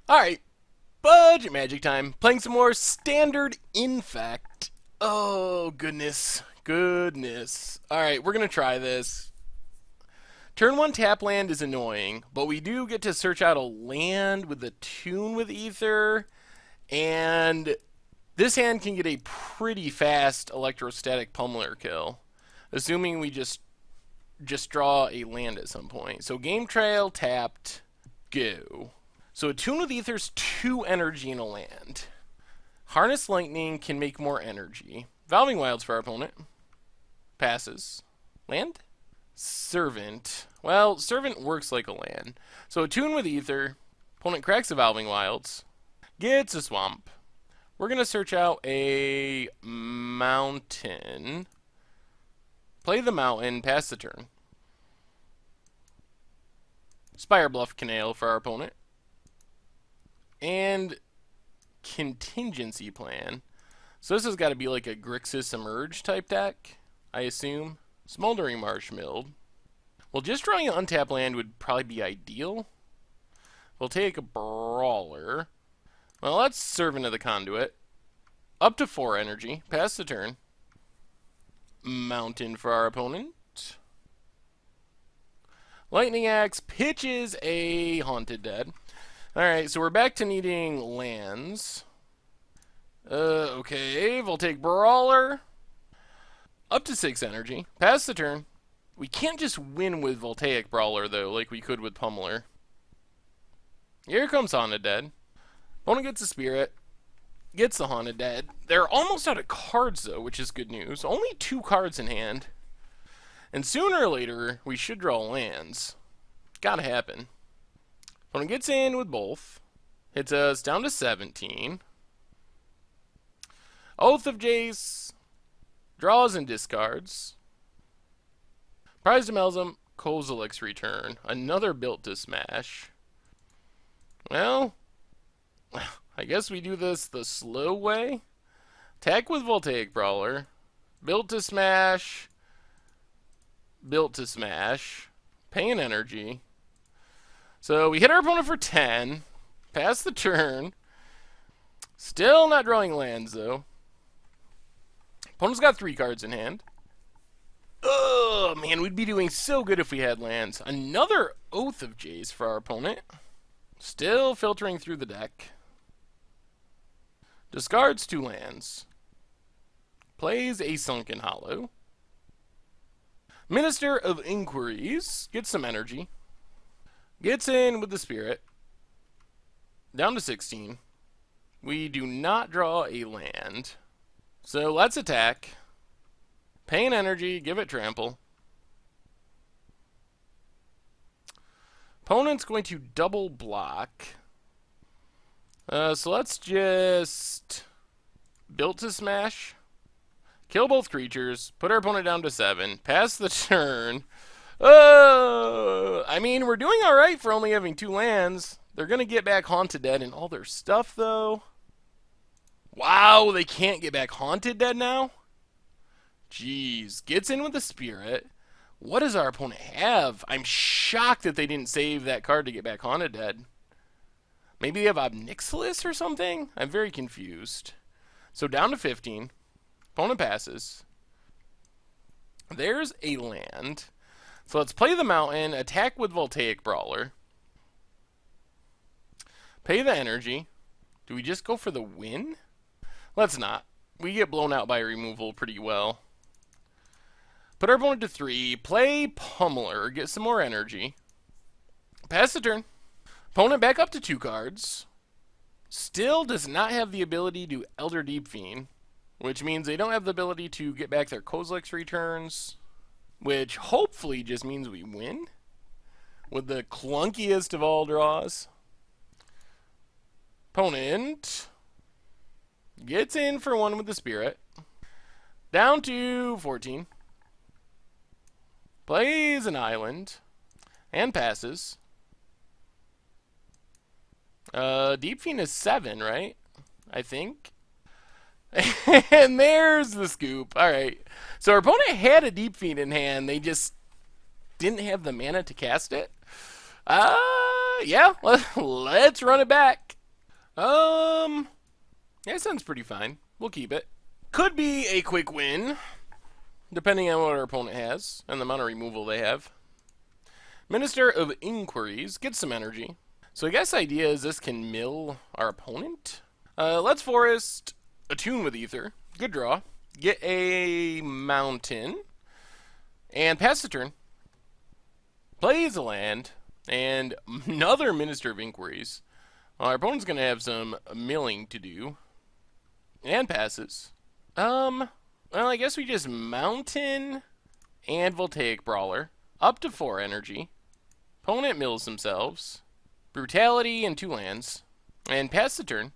Alright, budget magic time. Playing some more standard Infect. Oh, goodness. Goodness. Alright, we're going to try this. Turn 1 tap land is annoying, but we do get to search out a land with a tune with Ether, and this hand can get a pretty fast electrostatic pummeler kill, assuming we just draw a land at some point. So game trail, tapped, go. So a tune with Ether's 2 energy in a land. Harness Lightning can make more energy. Valving Wilds for our opponent. Passes. Land? Servant. Well, Servant works like a land. So a tune with Ether. Opponent cracks the Valving Wilds. Gets a Swamp. We're going to search out a mountain. Play the mountain, pass the turn. Spire Bluff Canal for our opponent. And contingency plan. So this has got to be like a Grixis Emerge type deck, I assume. Smoldering Marshmill. Well, just drawing an untapped land would probably be ideal. We'll take a Brawler. Well, that's Servant of the Conduit. Up to 4 energy. Pass the turn. Mountain for our opponent. Lightning Axe pitches a Haunted Dead. Alright, so we're back to needing lands. Okay, we'll take Brawler. Up to 6 energy. Pass the turn. We can't just win with Voltaic Brawler, though, like we could with Pummeler. Here comes Haunted Dead. Opponent gets a Spirit. Gets the Haunted Dead. They're almost out of cards, though, which is good news. Only 2 cards in hand. And sooner or later, we should draw lands. Gotta happen. Opponent gets in with both. Hits us down to 17. Oath of Jace. Draws and discards. Prized Amalgam. Kozilek's Return. Another built to smash. Well, I guess we do this the slow way. Attack with Voltaic Brawler. Built to smash. Built to smash. Paying energy. So we hit our opponent for 10. Pass the turn. Still not drawing lands, though. Opponent's got 3 cards in hand. Oh, man, we'd be doing so good if we had lands. Another Oath of Jace for our opponent. Still filtering through the deck. Discards 2 lands. Plays a Sunken Hollow. Minister of Inquiries. Gets some energy. Gets in with the Spirit. Down to 16. We do not draw a land. So let's attack. Paying energy, give it trample. Opponent's going to double block. So let's just built to smash. Kill both creatures. Put our opponent down to 7. Pass the turn. I mean, we're doing alright for only having 2 lands. They're going to get back Haunted Dead and all their stuff, though. Wow, they can't get back Haunted Dead now? Jeez. Gets in with the Spirit. What does our opponent have? I'm shocked that they didn't save that card to get back Haunted Dead. Maybe they have Obnixilis or something? I'm very confused. So down to 15. Opponent passes. There's a land. So let's play the mountain. Attack with Voltaic Brawler. Pay the energy. Do we just go for the win? Let's not. We get blown out by removal pretty well. Put our opponent to 3. Play Pummeler. Get some more energy. Pass the turn. Opponent back up to 2 cards. Still does not have the ability to Elder-Deep Fiend, which means they don't have the ability to get back their Kozilek's Returns, which hopefully just means we win with the clunkiest of all draws. Opponent gets in for 1 with the Spirit. Down to 14. Plays an island. And passes. Deep Fiend is 7, right? I think. And there's the scoop. Alright. So our opponent had a Deep Fiend in hand. They just didn't have the mana to cast it. Yeah. Let's run it back. Yeah, sounds pretty fine. We'll keep it. Could be a quick win, depending on what our opponent has and the amount of removal they have. Minister of Inquiries gets some energy. So I guess the idea is this can mill our opponent. Let's Forest, Attune with Ether. Good draw. Get a Mountain. And pass the turn. Plays a land. And another Minister of Inquiries. Our opponent's going to have some milling to do. And passes. Well, I guess we just Mountain and Voltaic Brawler. Up to 4 energy. Opponent mills themselves. Brutality and 2 lands. And pass the turn.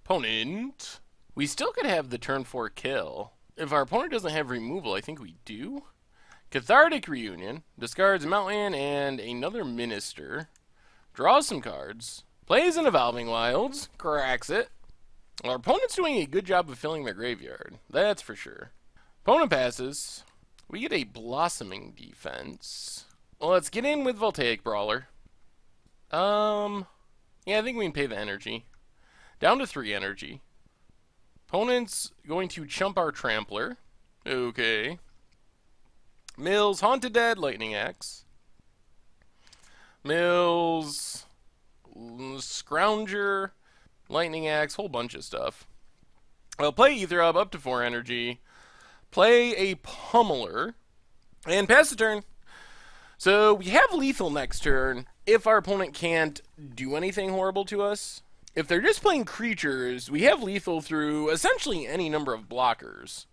Opponent. We still could have the turn 4 kill. If our opponent doesn't have removal, I think we do. Cathartic Reunion. Discards a mountain and another minister. Draws some cards. Plays an Evolving Wilds. Cracks it. Our opponent's doing a good job of filling their graveyard. That's for sure. Opponent passes. We get a Blossoming Defense. Well, let's get in with Voltaic Brawler. Yeah, I think we can pay the energy. Down to 3 energy. Opponent's going to chump our Trampler. Okay. Mills, Haunted Dead, Lightning Axe. Mills, Scrounger, Lightning Axe, whole bunch of stuff. Well, play Ether up to 4 energy. Play a Pummeler. And pass the turn. So we have lethal next turn if our opponent can't do anything horrible to us. If they're just playing creatures, we have lethal through essentially any number of blockers.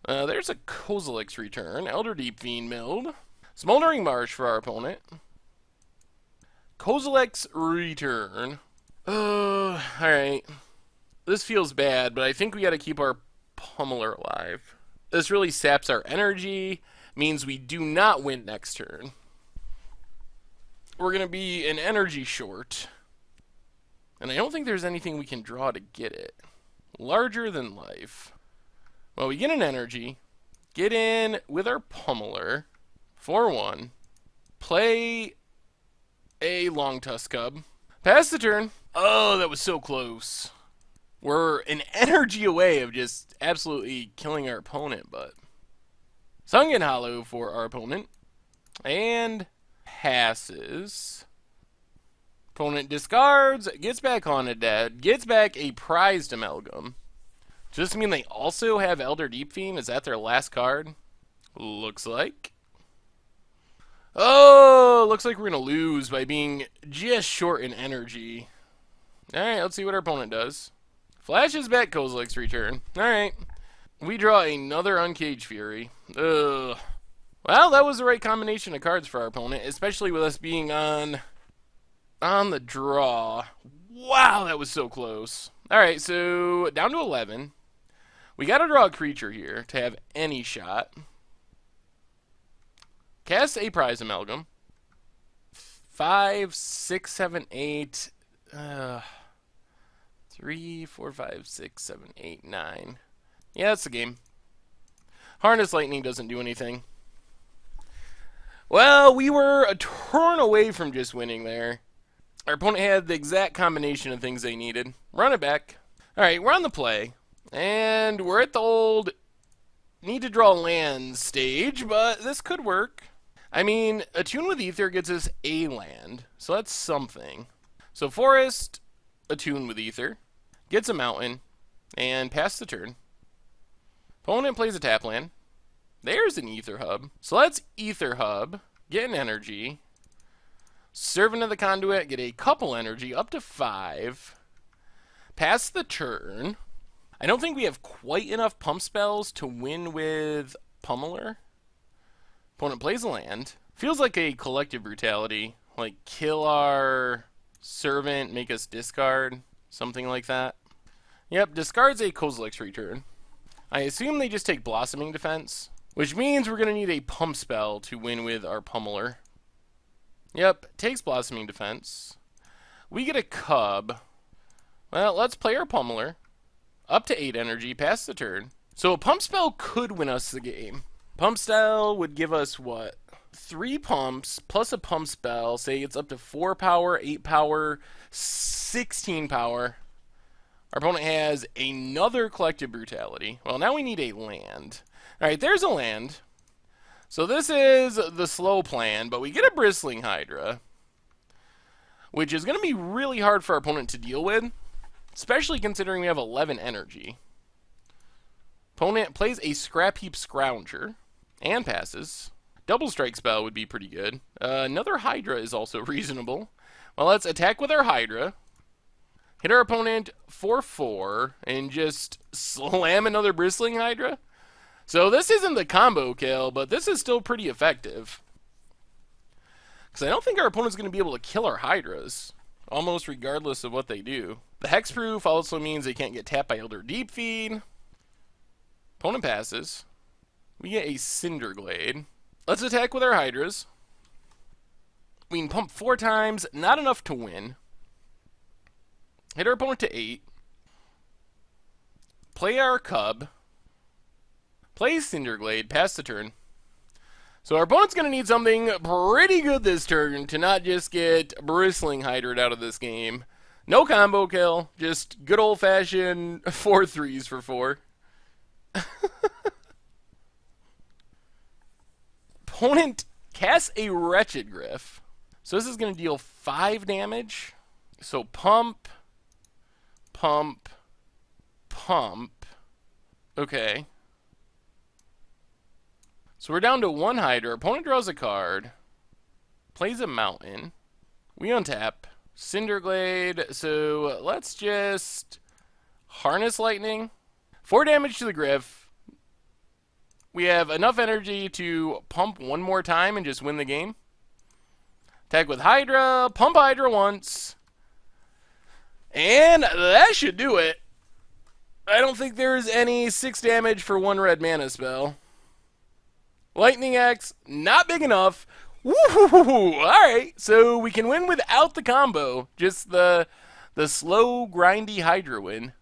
There's a Kozilek's Return. Elder-Deep Fiend milled. Smoldering Marsh for our opponent. Kozilek's Return. Alright. This feels bad, but I think we gotta keep our Pummeler alive. This really saps our energy. Means we do not win next turn. We're gonna be an energy short. And I don't think there's anything we can draw to get it. Larger than life. Well, we get an energy. Get in with our Pummeler. 4-1. Play a Long Tusk Cub. Pass the turn. Oh, that was so close. We're an energy away of just absolutely killing our opponent, but... Sunken Hollow for our opponent. And passes. Opponent discards, gets back Haunted Dead, gets back a Prized Amalgam. Does this mean they also have Elder-Deep Fiend? Is that their last card? Looks like. Oh, looks like we're going to lose by being just short in energy. Alright, let's see what our opponent does. Flashes back Kozilek's Return. Alright. We draw another Uncaged Fury. Ugh. Well, that was the right combination of cards for our opponent, especially with us being on the draw. Wow, that was so close. Alright, so down to 11. We gotta draw a creature here to have any shot. Cast a Prize Amalgam. 5, 6, 7, 8. 3, 4, 5, 6, 7, 8, 9. Yeah, that's the game. Harness Lightning doesn't do anything. Well, we were a turn away from just winning there. Our opponent had the exact combination of things they needed. Run it back. Alright, we're on the play. And we're at the old need to draw land stage, but this could work. I mean, Attune with Ether gets us a land, so that's something. So Forest, Attune with Ether, gets a mountain, and pass the turn. Opponent plays a tap land. There's an Ether Hub. So let's Ether Hub, get an energy. Servant of the Conduit, get a couple energy, up to 5. Pass the turn. I don't think we have quite enough pump spells to win with Pummeler. Opponent plays a land. Feels like a collective brutality. Like kill our servant, make us discard. Something like that. Yep, discards a Kozilek's Return. I assume they just take Blossoming Defense. Which means we're going to need a pump spell to win with our Pummeler. Yep, takes Blossoming Defense. We get a Cub. Well, let's play our Pummeler. Up to 8 energy, pass the turn. So a pump spell could win us the game. Pump spell would give us what? 3 pumps plus a pump spell. Say it's up to 4 power, 8 power, 16 power. Our opponent has another Collective Brutality. Well, now we need a land. Alright, there's a land. So this is the slow plan, but we get a Bristling Hydra, which is going to be really hard for our opponent to deal with, especially considering we have 11 energy. Opponent plays a Scrap Heap Scrounger and passes. Double Strike spell would be pretty good. Another Hydra is also reasonable. Well, let's attack with our Hydra. Hit our opponent for 4 and just slam another Bristling Hydra. So this isn't the combo kill, but this is still pretty effective. Because I don't think our opponent's going to be able to kill our Hydras, almost regardless of what they do. The Hexproof also means they can't get tapped by Elder-Deep Fiend. Opponent passes. We get a Cinderglade. Let's attack with our Hydras. We can pump 4 times, not enough to win. Hit our opponent to 8. Play our Cub. Play Cinderglade, pass the turn. So our opponent's going to need something pretty good this turn to not just get Bristling Hydra out of this game. No combo kill, just good old-fashioned 4 3s for 4. Opponent casts a Wretched Griff. So this is going to deal 5 damage. So pump, pump, pump. Okay. So we're down to 1 Hydra. Opponent draws a card. Plays a Mountain. We untap. Cinderglade. So let's just Harness Lightning. 4 damage to the Griff. We have enough energy to pump 1 more time and just win the game. Attack with Hydra. Pump Hydra once. And that should do it. I don't think there's any 6 damage for 1 red mana spell. Lightning Axe, not big enough. Woo-hoo-hoo-hoo. Alright, so we can win without the combo. Just the slow, grindy Hydra win.